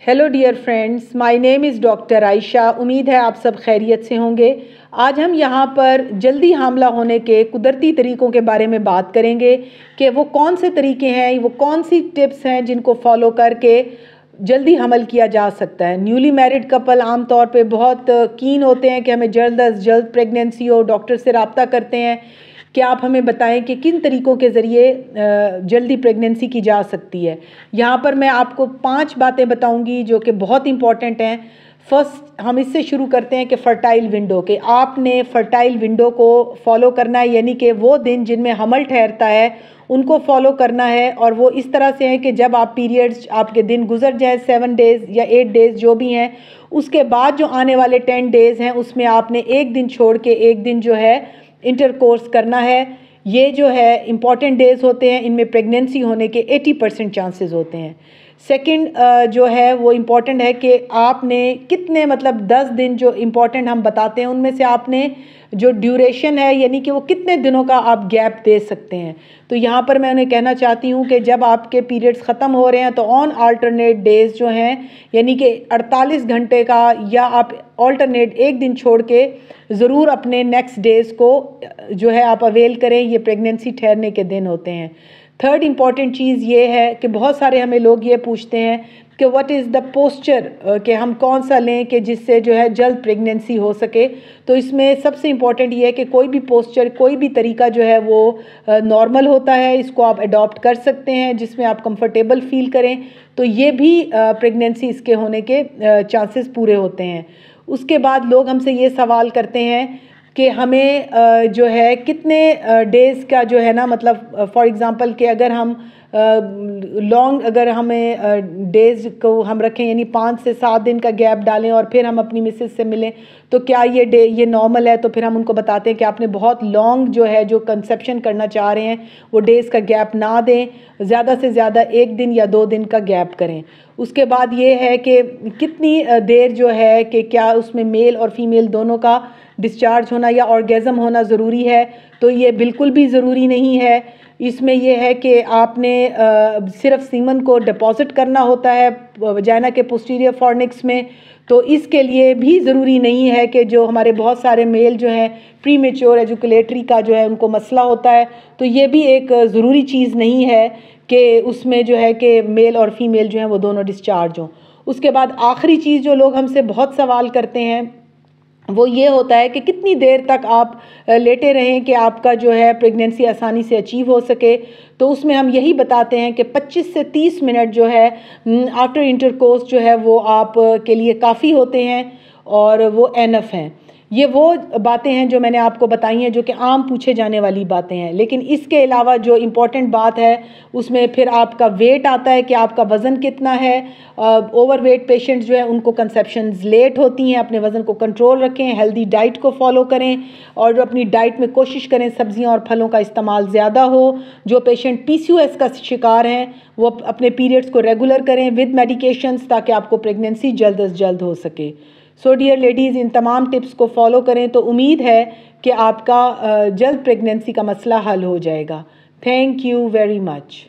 Hello dear friends, my name is doctor Ayesha. उम्मीद है आप सब खैरियत से होंगे। आज हम यहाँ पर जल्दी हामला होने के कुदरती तरीक़ों के बारे में बात करेंगे कि वो कौन से तरीके हैं, वो कौन सी टिप्स हैं जिनको फॉलो करके जल्दी हमल किया जा सकता है। न्यूली मैरिड कपल आम तौर पे बहुत कीन होते हैं कि हमें जल्द अज जल्द प्रेगनेंसी हो, डॉक्टर से रब्ता करते हैं कि आप हमें बताएं कि किन तरीक़ों के ज़रिए जल्दी प्रेगनेंसी की जा सकती है। यहाँ पर मैं आपको 5 बातें बताऊँगी जो कि बहुत इम्पॉर्टेंट हैं। फर्स्ट हम इससे शुरू करते हैं कि फ़र्टाइल विंडो के आपने फ़र्टाइल विंडो को फॉलो करना है, यानी कि वो दिन जिनमें हमल ठहरता है उनको फॉलो करना है। और वो इस तरह से है कि जब आप पीरियड्स आपके दिन गुजर जाए 7 डेज़ या 8 डेज़ जो भी हैं, उसके बाद जो आने वाले 10 डेज़ हैं उसमें आपने एक दिन छोड़ के एक दिन जो है इंटरकोर्स करना है। ये जो है इम्पॉर्टेंट डेज़ होते हैं, इनमें प्रेगनेंसी होने के 80% चांसेस होते हैं। सेकंड जो है वो इम्पॉर्टेंट है कि आपने कितने 10 दिन जो इम्पॉर्टेंट हम बताते हैं उनमें से आपने जो ड्यूरेशन है यानी कि वो कितने दिनों का आप गैप दे सकते हैं। तो यहाँ पर मैं उन्हें कहना चाहती हूँ कि जब आपके पीरियड्स ख़त्म हो रहे हैं तो ऑन अल्टरनेट डेज़ जो हैं यानी कि 48 घंटे का या आप अल्टरनेट एक दिन छोड़ के ज़रूर अपने नेक्स्ट डेज़ को जो है आप अवेल करें। ये प्रेगनेंसी ठहरने के दिन होते हैं। थर्ड इम्पॉर्टेंट चीज़ ये है कि बहुत सारे हमें लोग ये पूछते हैं कि व्हाट इज़ द पोस्चर, कि हम कौन सा लें कि जिससे जो है जल्द प्रेगनेंसी हो सके। तो इसमें सबसे इम्पॉर्टेंट ये है कि कोई भी पोस्चर, कोई भी तरीका जो है वो नॉर्मल होता है, इसको आप अडॉप्ट कर सकते हैं जिसमें आप कंफर्टेबल फील करें। तो ये भी प्रेगनेंसी इसके होने के चांसेस पूरे होते हैं। उसके बाद लोग हमसे ये सवाल करते हैं कि हमें जो है कितने डेज़ का जो है ना, फॉर एग्ज़ाम्पल कि अगर हम लॉन्ग अगर हमें डेज़ को हम रखें यानी 5 से 7 दिन का गैप डालें और फिर हम अपनी मिसेस से मिलें तो क्या ये नॉर्मल है। तो फिर हम उनको बताते हैं कि आपने बहुत लॉन्ग जो है जो कंसेप्शन करना चाह रहे हैं वो डेज़ का गैप ना दें, ज़्यादा से ज़्यादा 1 दिन या 2 दिन का गैप करें। उसके बाद ये है कि कितनी देर जो है कि क्या उसमें मेल और फीमेल दोनों का डिस्चार्ज होना या ऑर्गेज़म होना ज़रूरी है। तो ये बिल्कुल भी ज़रूरी नहीं है। इसमें यह है कि आपने सिर्फ सीमन को डिपॉजिट करना होता है वजाइना के पोस्टीरियर फॉर्निक्स में। तो इसके लिए भी ज़रूरी नहीं है कि जो हमारे बहुत सारे मेल जो हैं प्री मेच्योर एजुकुलेटरी का जो है उनको मसला होता है, तो ये भी एक ज़रूरी चीज़ नहीं है कि उसमें जो है कि मेल और फीमेल जो हैं वो दोनों डिस्चार्ज हों। उसके बाद आखिरी चीज़ जो लोग हमसे बहुत सवाल करते हैं वो ये होता है कि कितनी देर तक आप लेटे रहें कि आपका जो है प्रेगनेंसी आसानी से अचीव हो सके। तो उसमें हम यही बताते हैं कि 25 से 30 मिनट जो है आफ्टर इंटरकोर्स जो है वो आप के लिए काफ़ी होते हैं और वो एनफ हैं। ये वो बातें हैं जो मैंने आपको बताई हैं जो कि आम पूछे जाने वाली बातें हैं। लेकिन इसके अलावा जो इम्पॉर्टेंट बात है उसमें फिर आपका वेट आता है कि आपका वज़न कितना है। ओवर वेट पेशेंट्स जो है उनको कंसेप्शंस लेट होती हैं। अपने वज़न को कंट्रोल रखें, हेल्दी डाइट को फॉलो करें और अपनी डाइट में कोशिश करें सब्जियां और फलों का इस्तेमाल ज़्यादा हो। जो पेशेंट PCOS का शिकार हैं वो अपने पीरियड्स को रेगुलर करें विद मेडिकेशंस ताकि आपको प्रेगनेंसी जल्द अज जल्द हो सके। सो डियर लेडीज़, इन तमाम टिप्स को फॉलो करें तो उम्मीद है कि आपका जल्द प्रेगनेंसी का मसला हल हो जाएगा। Thank you very much.